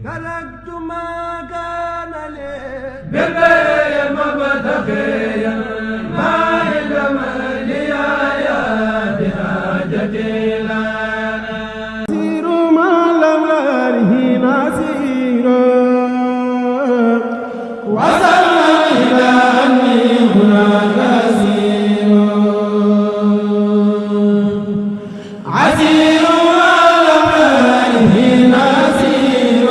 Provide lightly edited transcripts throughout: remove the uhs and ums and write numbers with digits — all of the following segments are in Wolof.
تركت ما كان لي بالبيع مبتغيا ما علم لي يا بحاجتي لنا سير ما لم يره نسير وصل إلى أني هناك أسير عسير ما لم يره نسير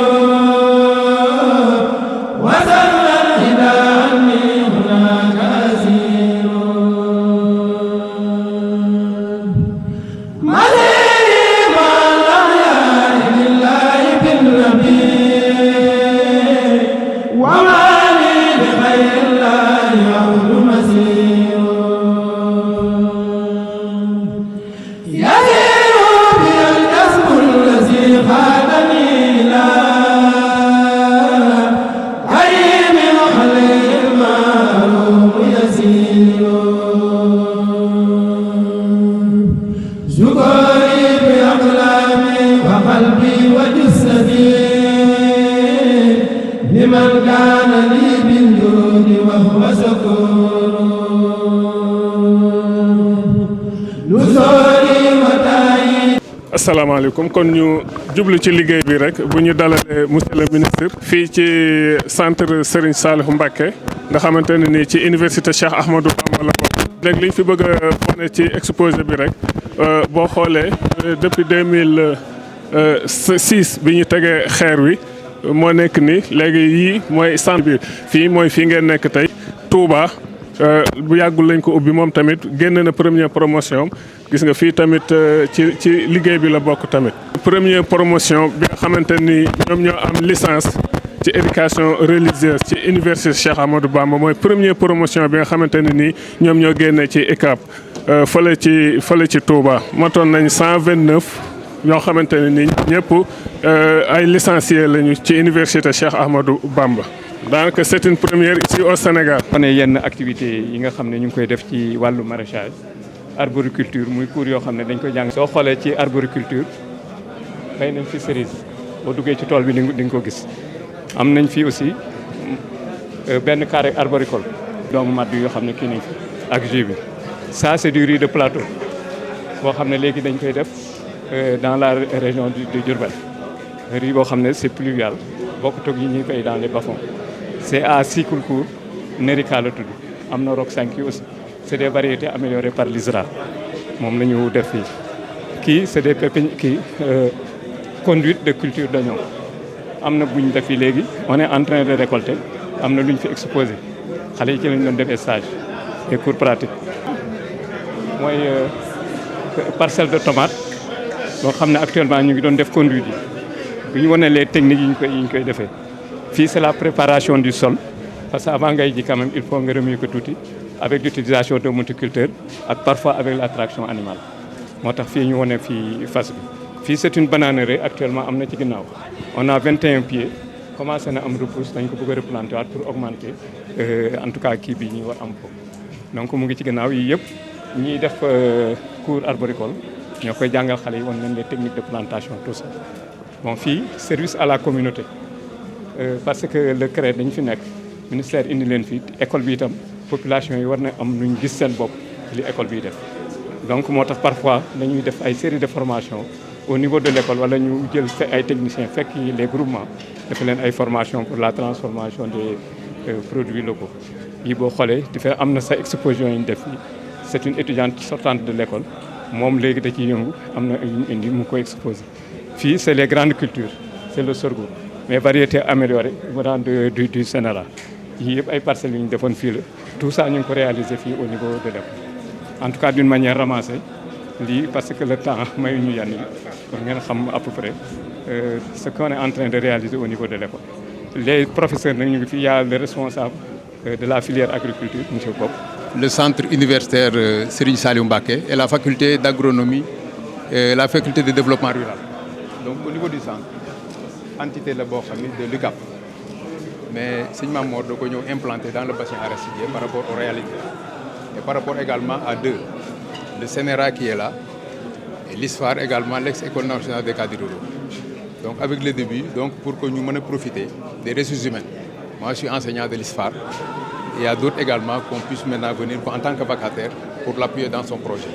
وصل إلى أني هناك أسير مسيري ما لم يره بالله بالنبي وما لغير الله يعود مسير يسير بي الكسب الذي خانني لا كريم عليه المعروف يسير شكري بأقلامي وقلبي وجسدي لمن كان لي بالجود وهو شكور نصري وتأييد. asalaamaaleykum kon ñu jublu ci liggéey bi rek bu ñu dalalee monsieur le ministre fii ci centre Serigne Saliou Mbacké nga xamante ne nii ci université Cheikh Ahmadou Bamba la bokk. léegi li ñu fi bëgg a wane ci exposé bi rek boo xoolee depuis 2006 bi ñu tegee xeer wi moo nekk ni léegi yii mooy centre bi fii mooy fii ngeen nekk tey Touba bu yàggul lañ ko ubbi moom tamit génn na première promotion gis nga fii tamit ci liggéey bi la bokk tamit. première promotion bi nga xamante ni ñoom ñoo am licence ci éducation religieuse ci université Cheikh Ahmadou Bamba mooy première promotion bi nga xamante ne nii ñoom ñoo génne ci ECAP fële ci Touba motoon nañ 129 ñoo xamante ne nii ñëpp ay licenciés lañu ci université Cheikh Ahmadou Bamba. daanaka c'est une première ici au Sénégal. on est yenn activités yi nga xam ne ñu ngi koy def ci wàllu maraîchage arboriculture muy cours yoo xam ne dañ koy jàng. soo xoolee ci arboriculture bay nañ fi cerise boo duggee ci tool bi di nga ko gis am nañ fi aussi benn carré arboricole doomu madd yoo xam ne kii nañ fi ak jus bi ça c'est du riz de plateau boo xam ne léegi dañ koy def dans la région de Diourbel riz boo xam ne c'est pluvial bokkut ak yi ñuy fay dans les bas-fonds. c'est à cycle court Nerica la tudd am na Rock 5 yi aussi c'est des variétés améliorées par l'ISRA moom la ñu def fii kii c'est des pépinières conduite de culture d'oignon am na buñ def fii léegi on est en train de récolter am na lu ñu fi exposé xale yi ci lañ doon defee stage et cours pratique mooy parcelle de tomate boo xam ne actuellement ñu ngi doon def conduite yi bu ñu wane les techniques yi ñu koy defee fii c'est la préparation du sol parce que avant ngay ji quand même il faut nga remuer ko tuuti avec l'utilisation de motoculteurs ak parfois avec la traction animale moo tax fii ñu wane fii fas bi. fii c'est une bananerie actuellement am na ci ginnaaw on a 21 pieds commencé na am repousse dañ ko bëgg a replanter waat pour augmenter en tout cas kii bi ñu war am ko donc mu ngi ci ginnaaw yi yëpp ñiy def cours arboricole ñoo koy jàngal xale yi wan leen les techniques de plantation tout ça. bon fii service à la communauté parce que le CRED dañu fi nekk ministère indi leen fii école bi itam population yi war na am nuñ gis seen bopp li école biy def donc moo tax parfois dañuy def ay série de formation au niveau de l'école wala ñu jël ay techniciens fekk les groupements def leen ay formation pour la transformation des produits locaux yi boo xoolee di fa am na sa exposition yi ñu def fii c'est une étudiante sortante de l'école moom léegi da ciy yëngu am na ñu indi mu koy exposé fii c'est les grandes cultures c'est le sorgho mais variétés améliorées venant du Sénégal yii yëpp ay parcelles yu ñu defoon fii la tout ça ñu ngi ko réaliser fii au niveau de l'école en tout cas d'une manière ramassée lii parce que le temps mayu ñu yenn yi pour ngeen xam à peu près ce qu'on est en train de réaliser au niveau de l'école. Les professeurs nag ñu ngi fi y a le responsable de la filière agriculture monsieur Bob. Le centre universitaire Serigne Saliou Mbacké et la faculté d'agronomie et la faculté de développement rural. Donc au niveau du centre entité la boo xam ne de l'UCAP mais Serigne Mamor da ko ñëw implanté dans le bassin arachidier par rapport aux réalités et par rapport également à deux, le CNRA qui est là et l'ISFAR également, l'ex-École nationale des cadres ruraux. Donc avec le début, donc pour que nous puissions profiter des ressources humaines. Moi, je suis enseignant de l'ISFAR. Il y a d'autres également qu'on puisse maintenant venir en tant que vacataire pour l'appuyer dans son projet.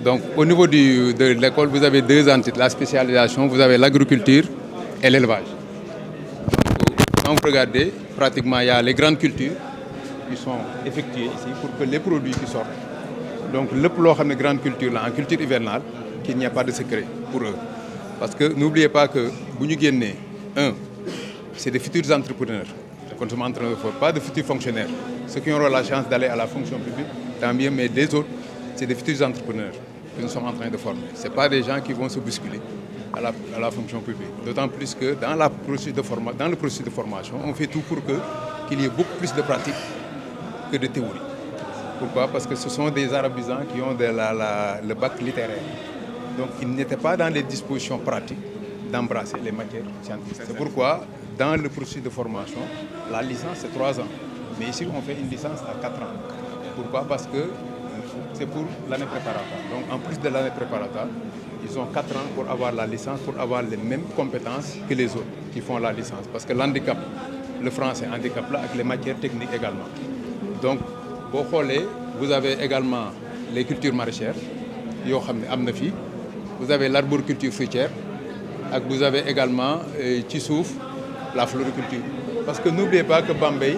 Donc au niveau de l'école, vous avez deux entités, la spécialisation, vous avez l'agriculture et l'élevage. Quand vous regardez, pratiquement il y a les grandes cultures qui sont effectuées ici pour que les produits qui sortent. Donc le plan de grande culture là, en culture hivernale, qu'il n'y a pas de secret pour eux. Parce que n'oubliez pas que c'est des futurs entrepreneurs. Nous sommes en train de faire, pas de futurs fonctionnaires. Ceux qui auront la chance d'aller à la fonction publique, tant mieux, mais des autres, c'est des futurs entrepreneurs que nous sommes en train de former. Ce pas des gens qui vont se bousculer à la fonction publique. D'autant plus que dans le processus de formation, on fait tout pour qu'il y ait beaucoup plus de pratique que de théorie. Pourquoi? Parce que ce sont des arabisants qui ont le bac littéraire. Donc ils n'étaient pas dans les dispositions pratiques d'embrasser les matières scientifiques. C'est pourquoi, dans le processus de formation, la licence c'est 3 ans. Mais ici, on fait une licence à 4 ans. Pourquoi? Parce que c'est pour l'année préparatoire. Donc en plus de l'année préparatoire, ils ont 4 ans pour avoir la licence, pour avoir les mêmes compétences que les autres qui font la licence. Parce que l'handicap, le français handicap là, avec les matières techniques également. Donc, vous avez également les cultures maraîchères, vous avez l'arboriculture fruitière, et vous avez également Tissouf, la floriculture. Parce que n'oubliez pas que Bambey,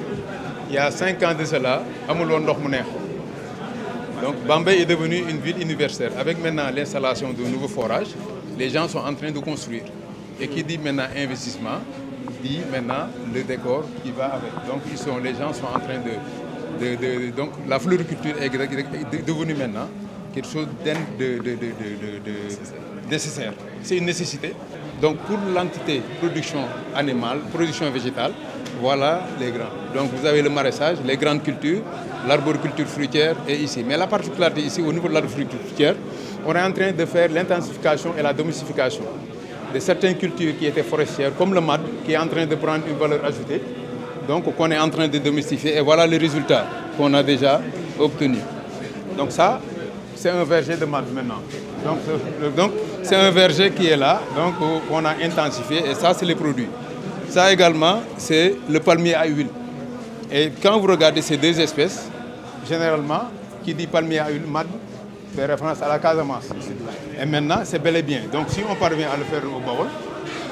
il y a 5 ans de cela, donc Bambey est devenu une ville universitaire. Avec maintenant l'installation de nouveaux forages, les gens sont en train de construire. Et qui dit maintenant investissement, dit maintenant le décor qui va avec. Donc les gens sont en train donc la floriculture est devenue maintenant quelque chose de nécessaire. C'est une nécessité. Donc pour l'entité production animale, production végétale, voilà les grands. Donc vous avez le maraîchage, les grandes cultures, l'arboriculture fruitière et ici. Mais la particularité ici, au niveau de l'arboriculture fruitière, on est en train de faire l'intensification et la domestication de certaines cultures qui étaient forestières, comme le mad, qui est en train de prendre une valeur ajoutée. Donc qu'on est en train de domestifier et voilà les résultats qu'on a déjà obtenus. Donc ça, c'est un verger de mad maintenant. Donc c'est un verger qui est là, donc on a intensifié et ça c'est les produits. Ça également, c'est le palmier à huile. Et quand vous regardez ces deux espèces, généralement, qui dit palmier à huile, mad, fait référence à la Casamance. Et maintenant, c'est bel et bien. Donc si on parvient à le faire au Baol,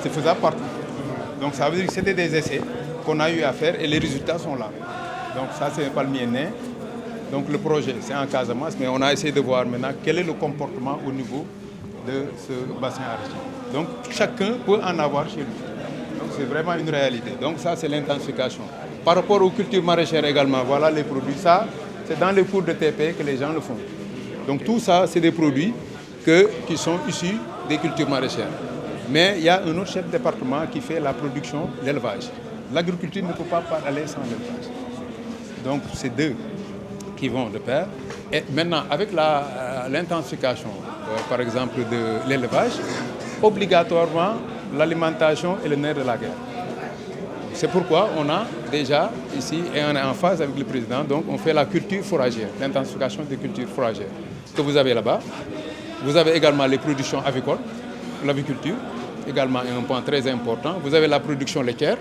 c'est faisable partout. Donc ça veut dire que c'était des essais qu'on a eu à faire et les résultats sont là. Donc ça c'est un palmier nain. Donc le projet c'est en Casamance, mais on a essayé de voir maintenant quel est le comportement au niveau de ce bassin arachidier. Donc chacun peut en avoir chez lui. Donc c'est vraiment une réalité. Donc ça c'est l'intensification. Par rapport aux cultures maraîchères également, voilà les produits. Ça c'est dans les cours de TP que les gens le font. Donc tout ça c'est des produits qui sont issus des cultures maraîchères. Mais il y a un autre chef de département qui fait la production, l'élevage. L'agriculture ne peut pas aller sans l'élevage. Donc c'est deux qui vont de pair. Et maintenant, avec l'intensification, par exemple, de l'élevage, obligatoirement, l'alimentation est le nerf de la guerre. C'est pourquoi on a déjà ici, et on est en phase avec le président, donc on fait la culture fourragère, l'intensification des cultures fourragères que vous avez là-bas. Vous avez également les productions avicoles, l'aviculture, également un point très important. Vous avez la production laitière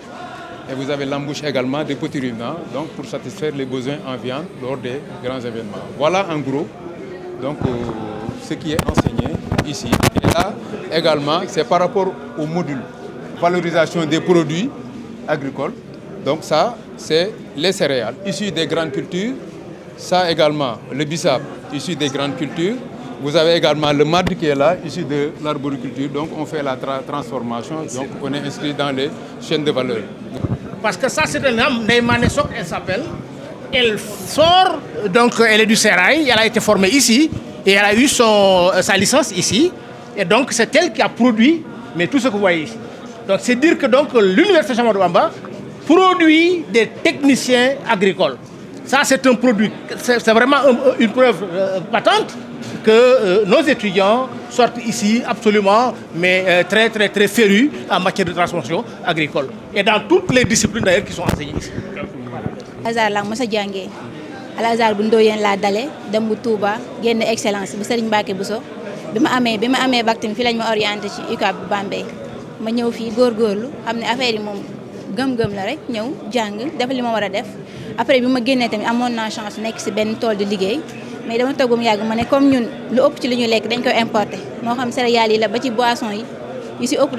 et vous avez l'embauche également des petits ruminants, donc pour satisfaire les besoins en viande lors des grands événements. Voilà en gros donc, ce qui est enseigné ici. Et là également, c'est par rapport au module valorisation des produits agricoles. Donc ça, c'est les céréales issues des grandes cultures. Ça également, le bissap issu des grandes cultures. Vous avez également le mad qui est là, issu de l'arboriculture. Donc on fait la transformation, donc on est inscrit dans les chaînes de valeur. Parce que ça, c'est un homme, Neymane Sok, elle s'appelle. Elle sort, donc elle est du Sérail, elle a été formée ici, et elle a eu sa licence ici. Et donc c'est elle qui a produit, mais tout ce que vous voyez ici. Donc c'est dire que donc, l'Université Cheikh Ahmadou Bamba produit des techniciens agricoles. Ça, c'est un produit, c'est vraiment une preuve patente que nos étudiants sortent ici absolument, mais très férus en matière de transformation agricole. Et dans toutes les disciplines d'ailleurs qui sont enseignées ici. Al-Azhar la mos a jàngee Al-Azhar bu Ndoyeen laa dale dem bu Touba génn excellence bu Serigne Mbacké Bousso bi ma amee bac tamit fii lañ ma orienté ci UCAB bu Bambey ma ñëw fii góorgóorlu xam ne affaire yi moom gëm-gëm la rek ñëw jàng def li ma war a def après bi ma génnee tamit amoon naa chance nekk si benn tool di liggéey mais dama toog ba mu yàgg ma ne comme ñun lu ëpp ci li ñu lekk dañ koy importer moo xam céréales yi la ba ci boisson yi yu si ëpp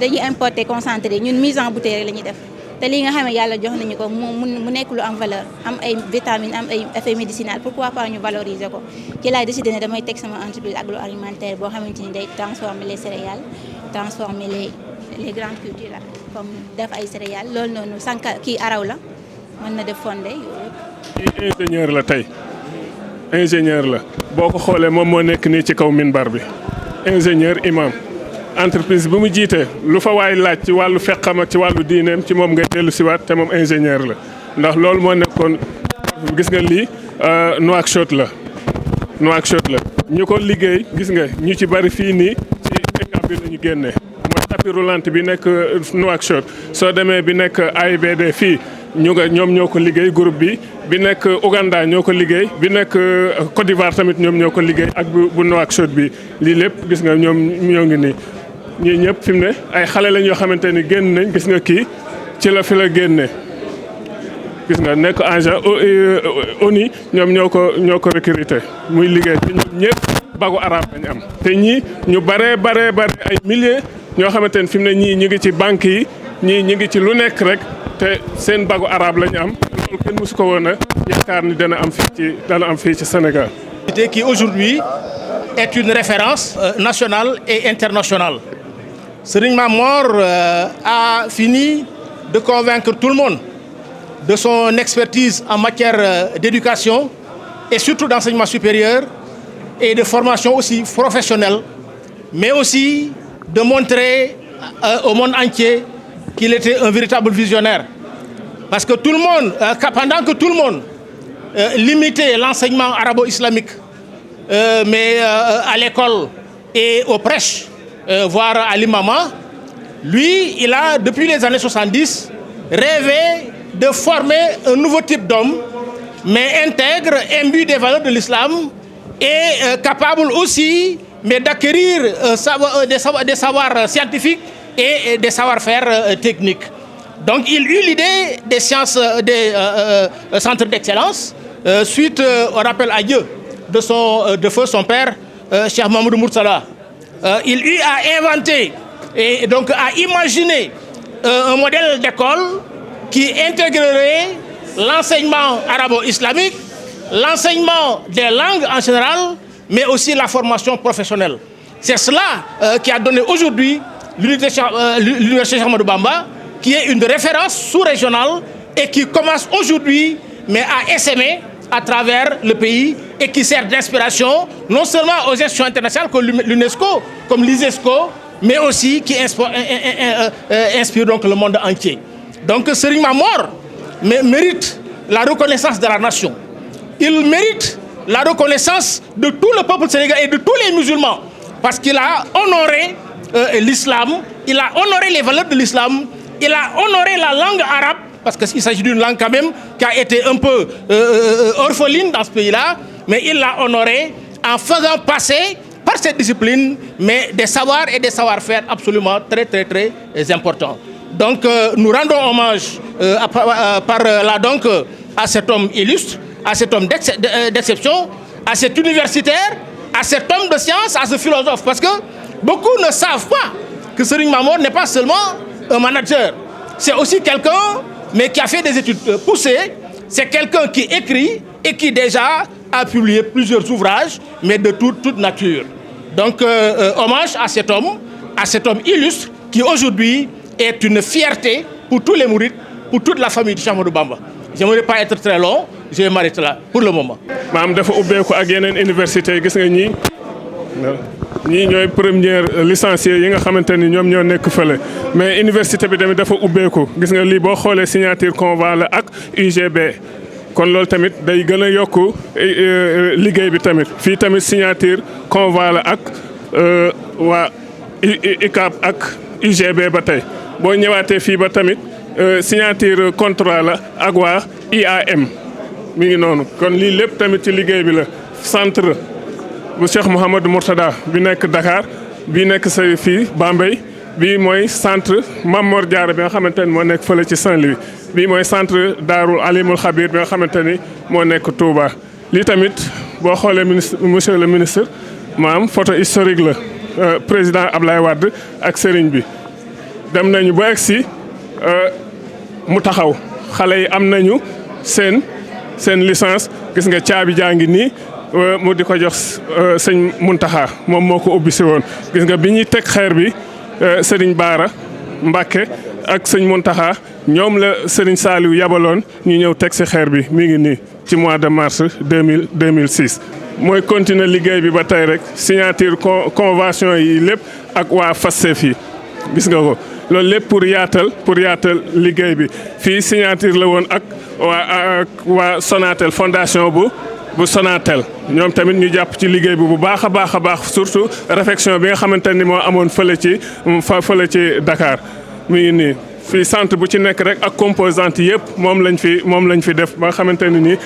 dañuy importer concentré ñun mise en bouteille rek la ñuy def te lii nga xam ne yàlla jox nañu ko mu nekk lu am valeur am ay vitamines am ay effets médicinaux pourquoi pas ñu valoriser ko ci laay décidé ne damay teg sama entreprise agroalimentaire boo xamante ni day transformer les céréales transformer les grandes cultures là comme def ay céréales loolu noonu sànq kii araw la mën na def fondé yooyu. ingénieur la tey ingénieur la boo ko xoolee moom moo nekk nii ci kaw minbar bi ingénieur imam entreprise bi mu jiite lu fa waay laaj ci wàllu feqam ak ci wàllu diineem ci moom ngay dellu siwaat te moom ingénieur la ndax loolu moo nekkoon gis nga lii Nouakchott la ñu ko liggéey gis nga ñu ci bari fii nii ci ECAP bi la ñu génnee mooy tapis roulante bi nekk Nouakchott soo demee bi nekk AIBD fii ñoom ñoo ko liggéey groupe bi nekk Ouganda ñoo ko liggéey bi nekk Côte d'Ivoire tamit ñoom ñoo ko liggéey ak bu Nouakchott bi lii lépp gis nga ñoom ñoo ngi nii ñii ñëpp fi mu ne ay xale lañ yoo xamante ni génn nañ gis nga kii ci la fi la génne gis nga nekk agent ONU ñoom ñoo ko recruté muy liggéey ci ñoom ñëpp bagu arabe lañ am te ñii ñu bare ay milliers ñoo xamante ni fi mu ne ñii ñu ngi ci banque yi ñii ñu ngi ci lu nekk rek te seen bagu arabe lañu am loolu kenn mësu ko woon a yaakaar ni dana am fii ci Sénégal. Qui aujourd'hui est une référence nationale et internationale. Serigne Mamor a fini de convaincre tout le monde de son expertise en matière d'éducation et surtout d'enseignement supérieur et de formation aussi professionnelle, mais aussi de montrer au monde entier qu'il était un véritable visionnaire. Parce que tout le monde, pendant que tout le monde limitait l'enseignement arabo-islamique, mais à l'école et aux prêches, voire à l'imama, lui, il a, depuis les années 70, rêvé de former un nouveau type d'homme, mais intègre, imbu des valeurs de l'islam et capable aussi d'acquérir des savoirs scientifiques et des savoir-faire techniques. Donc il eut l'idée des sciences, des centres d'excellence, suite au rappel à Dieu de feu son père, Cheikh Mamadou Moursala. Il eut à inventer et donc à imaginer un modèle d'école qui intégrerait l'enseignement arabo-islamique, l'enseignement des langues en général, mais aussi la formation professionnelle. C'est cela qui a donné aujourd'hui l'Université Cheikh Ahmadou Bamba, qui est une référence sous-régionale et qui commence aujourd'hui à essaimer à travers le pays et qui sert d'inspiration non seulement aux institutions internationales comme l'UNESCO, comme l'ISESCO, mais aussi qui inspire donc le monde entier. Donc Serigne Mamor mérite la reconnaissance de la nation. Il mérite la reconnaissance de tout le peuple sénégalais et de tous les musulmans parce qu'il a honoré l'islam, il a honoré les valeurs de l'islam, il a honoré la langue arabe parce qu'il s'agit d'une langue quand même qui a été un peu orpheline dans ce pays-là, mais il l'a honoré en faisant passer par cette discipline, mais des savoirs et des savoir-faire absolument très importants. Donc nous rendons hommage à cet homme illustre, à cet homme d'exception, à cet universitaire, à cet homme de science, à ce philosophe, parce que beaucoup ne savent pas que Serigne Mamor n'est pas seulement un manager, c'est aussi quelqu'un mais qui a fait des études poussées, c'est quelqu'un qui écrit et qui déjà a publié plusieurs ouvrages, mais de toute nature. Donc, hommage à cet homme illustre, qui aujourd'hui est une fierté pour tous les mourides, pour toute la famille de Cheikh Ahmadou Bamba. Je n'aimerais pas être très long, je vais m'arrêter là pour le moment. maam dafa ubbeeku ak yeneen université gis nga ñii ñooy première licencié yi nga xamante ni ñoom ñoo nekk fële mais université bi tamit dafa ubbeeku gis nga lii boo xoolee signature convent la ak UGB kon loolu tamit day gën a yokku liggéey bi tamit fii tamit signature convent la ak waa UCAB ak UGB ba tey boo ñëwaatee fii ba tamit signature contrat la ak waa IAM mi ngi noonu kon lii lépp tamit ci liggéey bi la centre bu Cheikh Mouhamadou Mourtada bi nekk Dakar bi nekk sa fii Bambey bii mooy centre Mame Mor Diarra bi nga xamante ni moo nekk fële ci Saint-Louis bii mooy centre Daarul Alimul Xabir bi nga xamante ni moo nekk Touba. lii tamit boo xoolee monsieur le ministre maam photo historique la président Ablaye Wade ak sëriñ bi dem nañu ba egsi mu taxaw xale yi am nañu seen licence gis nga caabi jaa ngi nii mu di ko jox sëñ Muntaxa moom moo ko ubbi si woon gis nga bi ñuy teg xeer bi sëriñ Baara Mbàkke ak sëñ Muntaxa ñoom la sëriñ Saliou yabaloon ñu ñëw teg si xeer bi mi ngi nii ci mois de mars 2006 mooy continuer liggéey bi ba tey rek signature convention yi lépp ak waa FASTEF yi gis nga ko loolu lépp pour yaatal liggéey bi fii signature la woon ak waa Sonatel fondation bu Sonatel ñoom tamit ñu jàpp ci liggéey bi bu baax a baax surtout réflexion bi nga xamante ni moo amoon fële ci Dakar mi ngi nii fii centre bu ci nekk rek ak composante yëpp moom lañ fi def ba nga xamante ne ni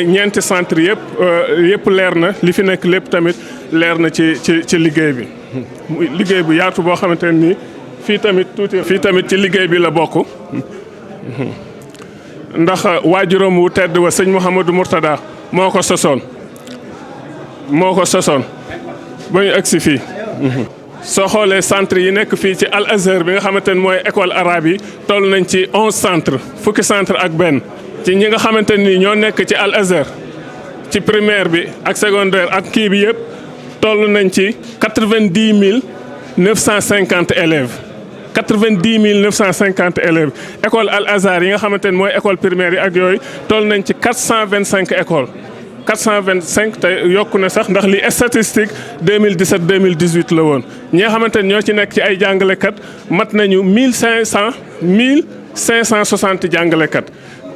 ñeenti centre yëpp leer na li fi nekk lépp tamit leer na ci liggéey bi liggéey bu yaatu boo xamante ne nii fii tamit ci liggéey bi la bokk ndax waajuram wu tedd wa sëñ Mouhamadou Mourtada moo ko sosoon ba ñu egsi fii soo xoolee centre yi nekk fii ci Al Azhar bi nga xamante ne mooy école arabe yi toll nañ ci 11 centre fukki centre ak benn ci ñi nga xamante ni ñoo nekk ci Al Azhar ci primaire bi ak secondaire ak kii bi yëpp toll nañ ci 90 950 élèves 90 950 élèves école Al Azhar yi nga xamante ne mooy école primaire yi ak yooyu toll nañ ci 425 écoles 425 te yokku na sax ndax li statistique 2017 2018 la woon ñi nga xamante ne ñoo ci nekk ci ay jàngalekat mat nañu 1560 jàngalekat.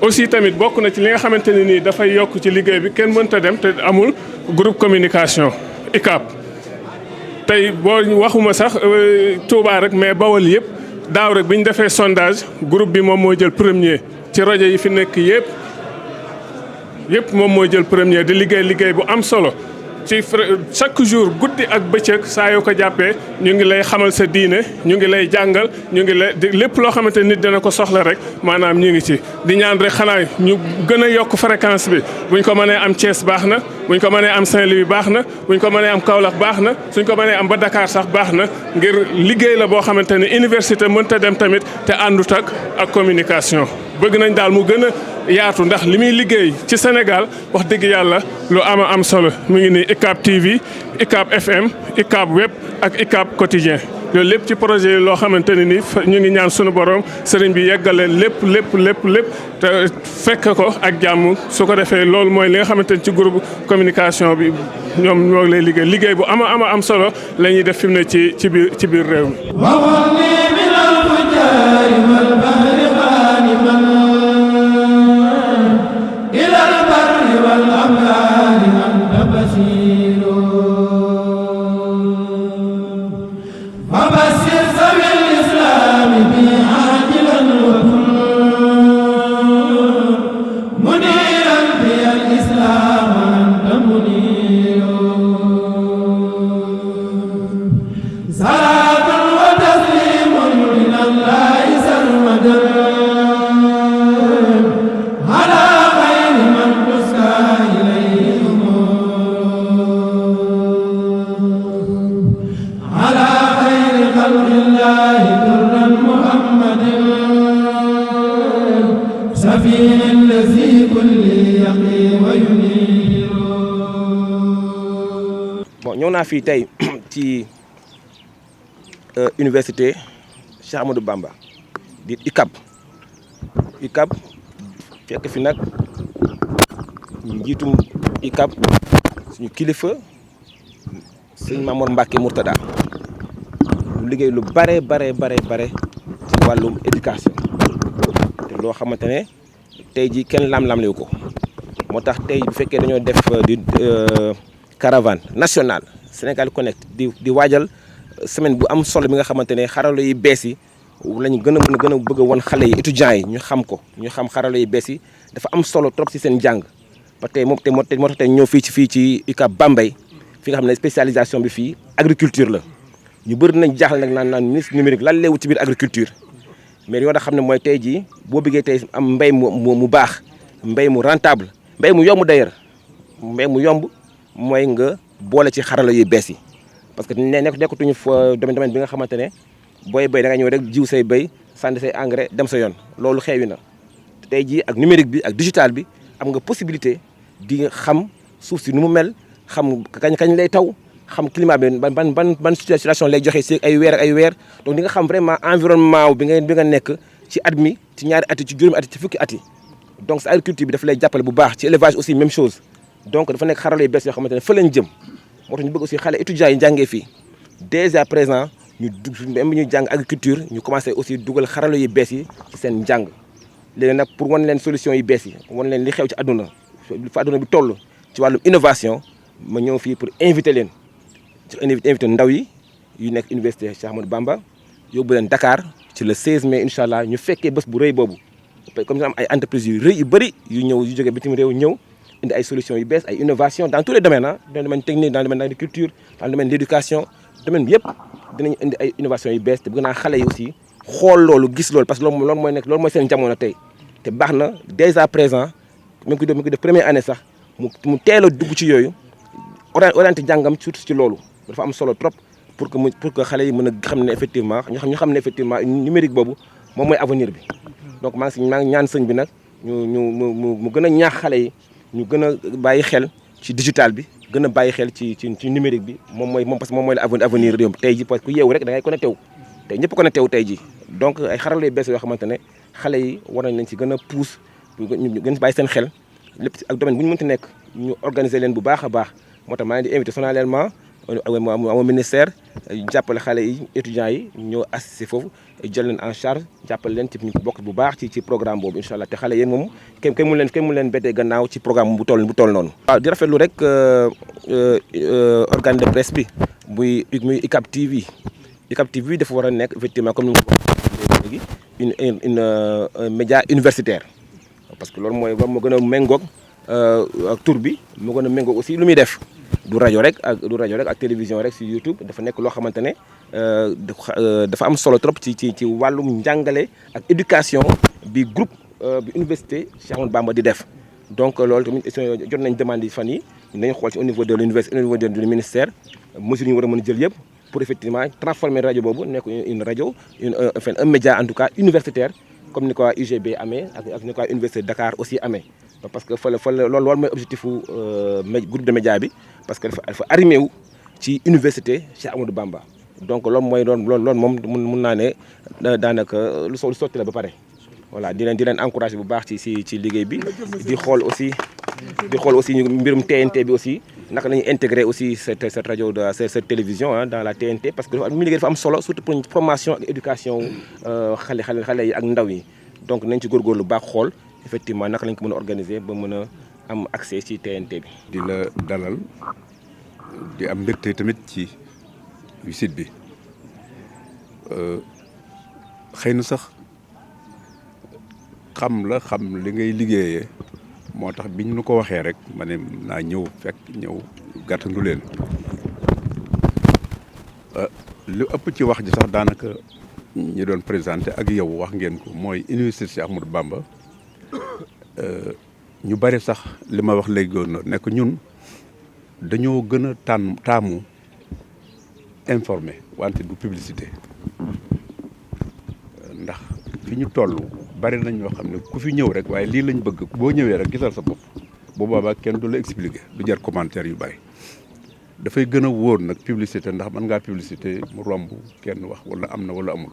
aussi tamit bokk na ci li nga xamante ne nii dafay yokk ci liggéey bi kenn mënta dem te amul groupe communication ICAP. tey boo waxuma sax Touba rek mais Bawol yëpp daaw rek bi ñu defee sondage groupe bi moom moo jël premier ci rajo yi fi nekk yëpp moom mooy jël premier di liggéey bu am solo ci chaque jour guddi ak bëccëg saa yoo ko jàppee ñu ngi lay xamal sa diine ñu ngi lay jàngal ñu ngi lay lépp loo xamante nit dina ko soxla rek maanaam ñu ngi ci di ñaan rek xanaa ñu gën a yokk fréquence bi buñ ko mënee am Thiès baax na buñ ko mënee am Saint-Louis baax na buñ ko mënee am Kaolack baax na suñ ko mënee am ba Dakar sax baax na ngir liggéey la boo xamante ne université mënta dem tamit te àndut ak communication bëgg nañ daal mu gën a yaatu ndax li muy liggéey ci Sénégal wax dëgg yàlla lu am solo mu ngi nii ICAP TV ICAP FM ICAP web ak ICAP quotidien loolu lépp ci projet yi loo xamante ne ni ñu ngi ñaan sunu borom sëriñ bi yeggale lépp te fekk ko ak jàmm su ko defee loolu mooy li nga xamante ni ci groupe communication bi ñoom ñoo lay liggéey bu am solo la ñuy def fi mu ne ci biir réew mi. bon ñëw naa fii tey ci université Cheikh Ahmadou Bamba di ICAP fekk fi nag njiitum ICAP suñu kilifa sëñ Mame Mor Mbacke Mourtada lu liggéey lu bare ci wàllum éducation te loo xamante ne tey ji kenn lam-lamlewu ko moo tax tey bu fekkee dañoo def di caravane nationale Sénégal Connect di waajal semaine bu am solo bi nga xamante ne xarala yu bees yi lañu gën a bëgg a won xale yi étudiants yi ñu xam ko ñu xam xarala yu bees yi dafa am solo trop ci seen jàng parce que moo tax ñëw fii ci ICAP Bambey fi nga xam ne spécialisation bi fii agriculture la ñu bëri nañ jaaxle nag naan ministre numérique lan lay wut ci biir agriculture mais yoo da xam ne mooy tey jii boo bëggee tey am mbéy mu baax mbéy mu rentable mbéy mu yomb d'ailleurs mbéy mu yomb mooy nga boole ci xarala yu bees yi parce que nekkatuñu fa domaine bi nga xamante ne booy béy da nga ñëw rek jiw say béy sànni say engrais dem sa yoon loolu xeewi na tey jii ak numérique bi ak digital bi am nga possibilité di xam suuf si nu mu mel xam kañ lay taw xam climat bi ban situation lay joxe si ay weer ak ay weer donc di nga xam vraiment environnement bi nga nekk ci at mi ci ñaari at yi ci juróomi at yi ci fukki at yi donc sa agriculture bi dafa lay jàppale bu baax ci élevage aussi même chose donc dafa nekk xarala yu bees yoo xamante ne fa lañ jëm moo tax ñu bëgg aussi xale étudiants yi jàngee fii dès à présent ñu même ñu jàng agriculture ñu commencé aussi dugal xarala yu bees yi ci seen njàng léegi nag pour wan leen solution yu bees yi wan leen li xew ci àdduna fa àdduna bi toll ci wàllum innovation ma ñëw fii pour inviter leen invité ndaw yi yu nekk université Cheikh Ahmadou Bamba yóbbu leen Dakar ci le 16 mai incha allah ñu fekkee bés bu rëy boobu comme ñu am ay entreprises yu rëy yu bëri yu ñëw yu jógee bitim réew ñëw indi ay solutions yu bees ay innovation dans tous les domaines dans le domaine technique dans le domaine de l'agriculture dans le domaine de l'éducation domaine bi yëpp dinañ indi ay innovation yu bees te bëgg naa xale yi aussi xool loolu gis loolu parce que loolu mooy seen jamono tey te baax na dès à présent même ku def première année sax mu teel a dugg ci yooyu orienté jàngam surtout ci loolu dafa am solo trop pour que xale yi mën a xam ne effectivement ñu xam ne effectivement numérique boobu moom mooy avenir bi donc maa ngi ñaan sëñ bi nag mu gën a ñaax xale yi ñu gën a bàyyi xel ci digital bi gën a bàyyi xel ci numérique bi parce que moom mooy la avenir réew tey ji parce que ku yeewu rek da ngay connecté wu tey ñëpp connecté wu tey ji donc ay xarala yu bees yoo xamante ne xale yi war nañ leen ci gën a pousse ñu gën bàyyi seen xel lépp ak domaine bu ñu mënti nekk ñu organiser leen bu baax a baax moo tax maa ngi di invité solennellement au ministère jàppale xale yi étudiants yi ñoo assister foofu jël leen en charge jàppale leen ci ñu bokk bu baax ci programme boobu incha allah te xale yéen moom kenn mu leen bettee gannaaw ci programme bu toll noonu. waaw di rafetlu rek organe de presse bi muy UCAB TV dafa war a nekk effectivement comme ni nga ko waxee léegi un média universitaire parce que loolu moo gën a méngoog ak tur bi moo gën a méngoog aussi lu muy def. du rajo rek ak télévision rek ci YouTube dafa nekk loo xamante ne dafa am solo trop ci wàllum njàngale ak éducation bi groupe bi université Cheikh Ahmadou Bamba di def donc loolu tamit jot nañ demande yi fan yi nañu xool ci au niveau de l'université au niveau du ministère mesures yi ñu war a mën a jël yëpp pour effectivement transformer rajo boobu nekk une rajo un média en tout cas universitaire comme ni ko waa UGB amee ak ni ko waa université Dakar aussi amee parce que loolu mooy objectif groupe de média bi parce que dafa arrimé wu ci université Cheikh Ahmadou Bamba donc loolu moom mun naa ne daanaka lu sotti la ba pare voilà di leen encouragé bu baax ci liggéey bi di xool aussi mbirum TNT bi aussi naka la ñuy intégrer aussi cette rajo cette télévision dans la TNT parce que mi liggéey dafa am solo surtout pour formation ak éducation xale yi ak ndaw yi donc nañ ci góorgóorlu baax xool effectivement naka lañ ko mën a organiser ba mën a am accès ci TNT bi. di la dalal di am mbégte tamit ci visite bi xëy na sax xam li ngay liggéeyee moo tax biñ nu ko waxee rek ma ne naa ñëw gàttandu leen lu ëpp ci wax ji sax daanaka ñi doon présenté ak yow wax ngeen ko mooy université Cheikh Ahmadou Bamba ñu bari sax li ma wax léegi woon nekk ñun dañoo gën a taamu informé wante du publicité ndax fi ñu toll bari nañ ñoo xam ne ku fi ñëw rek waaye lii lañ bëgg boo ñëwee rek gisal sa bopp bu boobaa kenn du la expliquer du jar commentaire yu bari dafay gën a wóor nag publicité ndax mën ngaa publicité mu romb kenn wax wala am na wala amul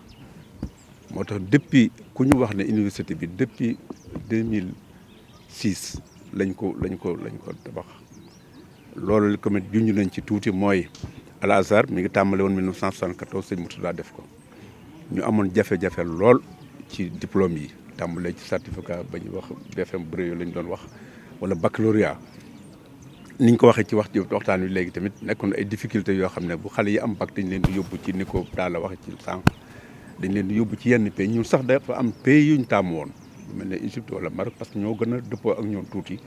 moo tax depuis ku ñu wax ne université bi depuis 2006 lañ ko tabax loolu tamit junj nañ ci tuuti mooy Al Azhar mi ngi tàmbale woon 1974 sëñ Murtada def ko ñu amoon jafe-jafe lool ci diplôme yi tàmbale ci certificat ba ñuy wax BFM brevet lañ doon wax wala baccalauréat niñ ko waxee ci waxtaan wi léegi tamit nekkoon ay difficultés yoo xam ne bu xale yi am bac dañ leen di yóbbu ci ni ko daal la waxee ci sànq dañ leen di yóbbu ci yenn pays ñun sax dafa am pays yuñ tàmm woon lu mel ne Égypte wala Maroc parce que ñoo gën a dëppoo ak ñoom tuuti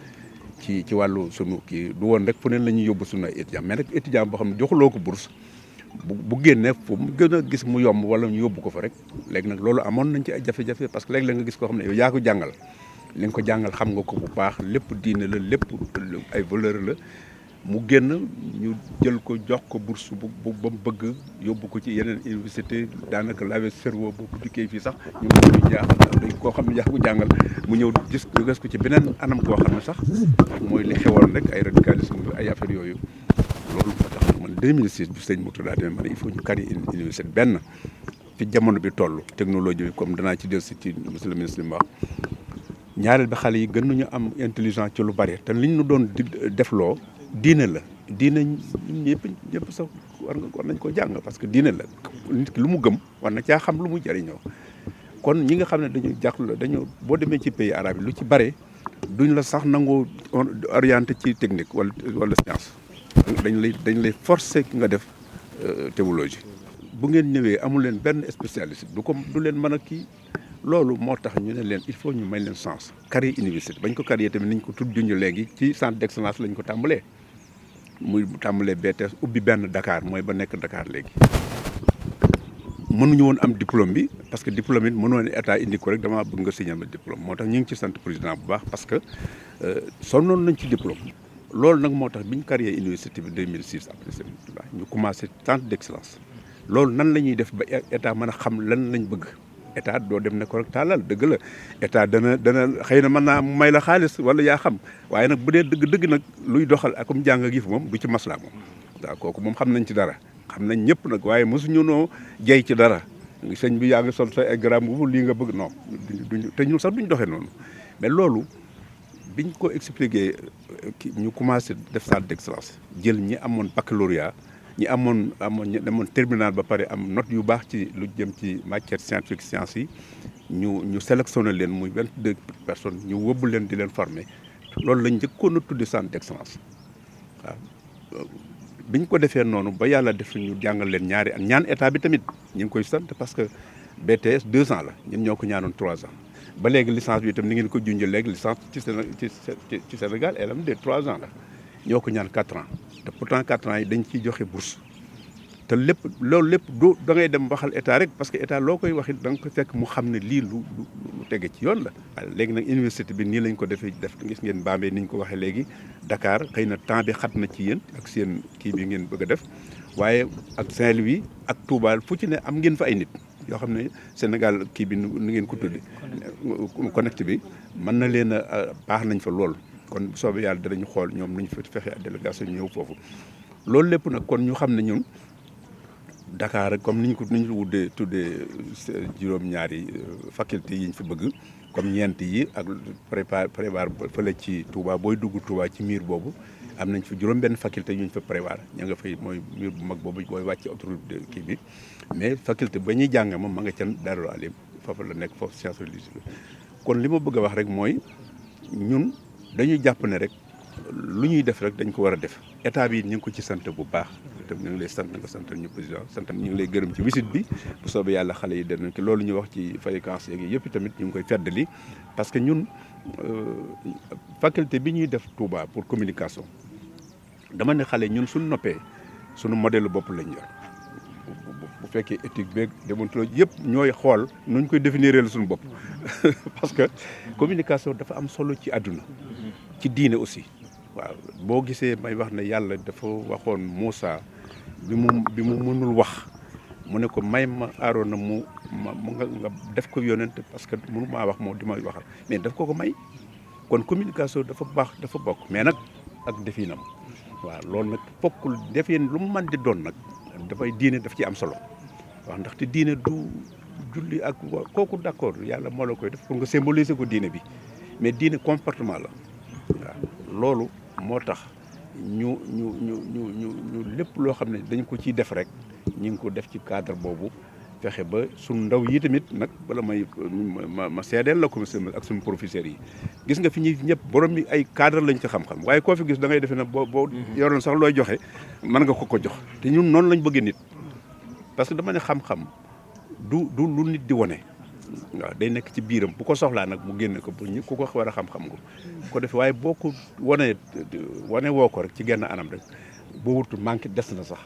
ci wàllu sunu kii du woon rek fu neen la ñuy yóbbu sunu ay étudiants mais nag étudiant boo xam ne joxuloo ko bourse bu génnee fu mu gën a gis mu yomb wala ñu yóbbu ko fa rek léegi nag loolu amoon nañ ci ay jafe-jafe parce que léeg-léeg nga gis koo xam ne yow yaa ko jàngal li nga ko jàngal xam nga ko bu baax lépp diine la lépp ay valeur la mu génn ñu jël ko jox ko bourse bu ba mu bëgg yóbbu ko ci yeneen université daanaka lawe cerveau bu dikkee fii sax ñu ngi jaaxal koo xam ne yaa ko jàngal mu ñëw gis ko ci beneen anam koo xam ne sax mooy li xewoon rek ay radicalisme ay affaire yooyu loolu moo tax man 2006 bi sëñ Mourtada demee ma ne il faut ñu créer une université benn fi jamono bi toll technologie bi comme danaa ci dellusi ci monsieur le ministre li mu wax ñaareel bi xale yi gën nañu am intelligence ci lu bari te liñ ñu doon defloo diine la diine ñëpp sax war nañ ko jàng parce que diine la nit ki lu mu gëm war na caa xam lu mu jëriñoo kon ñi nga xam ne dañu jàqlu dañoo boo demee ci pays arabe yi lu ci bare duñ la sax nangoo orienté ci technique wala science dañ lay forcer nga def théologie bu ngeen ñëwee amul leen benn spécialiste du leen mën a kii loolu moo tax ñu ne leen il faut ñu may leen chance créer université bañ ko créer tamit niñ ko tudd ñu léegi ci centre d'excellence lañ ko tàmbalee muy tàmbalee BTS ubbi benn Dakar mooy ba nekk Dakar léegi mënuñu woon am diplôme bi parce que diplôme it mënoo ne état indi ko rek damaa bëgg nga signer ma diplôme moo tax ñu ngi ci sant président bu baax parce que sonnoon nañ ci diplôme loolu nag moo tax bi ñu créé université bi 2006 après ñu commencé centre d'excellence loolu nan la ñuy def ba état mën a xam lan lañ bëgg état doo dem ne ko rek tàllal dëgg la état dana xëy na mën naa may la xaalis wala yaa xam waaye nag bu dee dëgg nag luy doxal akum jàng gi fi moom du ci maslaa moom waaw kooku moom xam nañ ci dara xam nañ ñëpp nag waaye mosuñu noo jey ci dara sëñ bi yaa ngi sol sa ay gramme bu lii nga bëgg non duñ te ñun sax duñ doxee noonu mais loolu biñ ko expliqué ñu commencé def centre d'excellence jël ñi amoon baccalauréat ñi demoon terminal ba pare am note yu baax ci lu jëm ci matière scientifique sciences yi ñu sélectionné leen muy 22 personnes ñu wóbbu leen di leen former loolu lañ njëkkoon a tuddi centre d'excellence waaw biñ ko defee noonu ba yàlla def ñu jàngal leen ñaari at ñaan état bi tamit ñu ngi koy sant parce que BTS 2 ans la ñun ñoo ko ñaanoon 3 ans ba léegi licence bi itam ni ngeen ko junjee léegi licence ci Sénégal elle am de 3 ans la ñoo ko ñaan 4 ans te pourtant 4 ans yi dañ ciy joxe bourse te loolu lépp da ngay dem waxal état rek parce que état loo koy waxit da nga ko fekk mu xam ne lii lu tege ci yoon la. léegi nag université bi nii lañ ko defee def gis ngeen Bambey ni ñu ko waxee léegi Dakar xëy na temps bi xat na ci yéen ak seen kii bi ngeen bëgg a def waaye ak Saint-Louis ak Touba fu ci ne am ngeen fa ay nit yoo xam ne Sénégal kii bi nu ngeen ko tudde connect bi mën na leen a baax nañ fa lool. kon bu soobee yàlla danañu xool ñoom nañu fa fexe ak délégation ñu ñëw foofu loolu lépp nag kon ñu xam ne ñun Dakar comme ni ñu tuddee juróom-ñaari faculté yi ñu fi bëgg comme ñeent yi ak prévoir fële ci Touba booy dugg Touba ci miir boobu am nañ fi juróom-benn faculté yu ñu fa prévoir ña nga fay mooy miir bu mag boobu booy wàcc autoroute kii bi mais faculté ba ñuy jàng moom ma nga ca Darou Alim foofu la nekk foofu science religieuse kon li ma bëgg a wax rek mooy ñun dañuy jàpp ne rek lu ñuy def rek dañ ko war a def état bi ñu ngi ko ci sant bu baax te ñu ngi lay sant nga santal ñu président sant ñu ngi lay gërëm ci visite bi bu soobee yàlla xale yi danañ ko loolu ñu wax ci fréquence yeeg yëpp tamit ñu ngi koy feddali parce que ñun faculté bi ñuy def Touba pour communication dama ne xale ñun suñu noppee suñu modèle bopp lañ yor bu fekkee éthique beeg déontologie yëpp ñooy xool nuñ koy définir la suñu bopp parce que communication dafa am solo ci àdduna ci diine aussi waaw boo gisee may wax ne yàlla dafa waxoon Moussa bi mu mënul wax mu ne ko may ma Aaroona mu nga def ko yonent parce que mënu maa wax moo di may waxal mais daf ko may kon communication dafa baax dafa bokk mais nag ak definam waaw loolu nag fokkul defin lu mu mën di doon nag dafay diine daf ci am solo waaw ndaxte diine du julli ak kooku d'accord yàlla moo la koy def pour nga symboliser ko diine bi mais diine comportement la waaw loolu moo tax ñu lépp loo xam ne dañ ko ciy def rek ñu ngi ko def ci cadre boobu fexe ba suñu ndaw yi tamit nag bala ma seedeel la ko ak suñu professeurs yi gis nga fi ñuy ñëpp borom mi ay cadre lañ ci xam-xam waaye koo fi gis da ngay defe ne boo yoroon sax looy joxe mën nga ko jox te ñun noonu lañ bëggee nit parce que dama ne xam-xam du lu nit di wone waaw day nekk ci biiram bu ko soxlaa nag mu génne ko pour ñu ku ko war a xam-xam nga ko defee waaye boo ko wane woo ko rek ci genn anam rek boo wutul manqué des na sax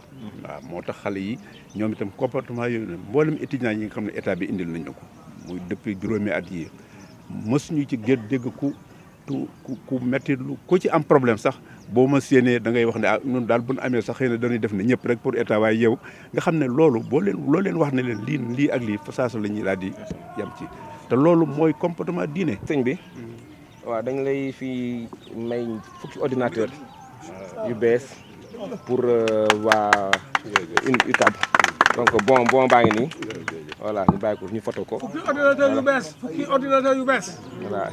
waaw moo tax xale yi ñoom itam comportement yooyu ne mboolem étudiants yi nga xam ne état bi indil nañu ko muy depuis juróomi at yi mësuñu ci dégg ku metti lu ku ci am problème sax boo ma séenee da ngay wax ne ah ñun daal bu ñu amee sax xëy na dañuy def ne ñëpp rek pour état waaye yow nga xam ne loolu loo leen wax ne leen lii ak lii fasaasa la ñuy daal di yam ci te loolu mooy comportement diine. sëñ bi waaw dañ lay fi may fukki ordinateur yu bees pour waa UCAB donc bon baa ngi nii voilà ñu bàyyi ko ñu photo ko. fukki ordinateur yu bees fukki ordinateur yu bees. voilà.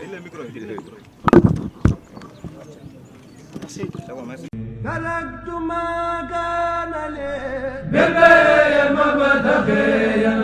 تركت ما كان لي بالبيت مبتغيا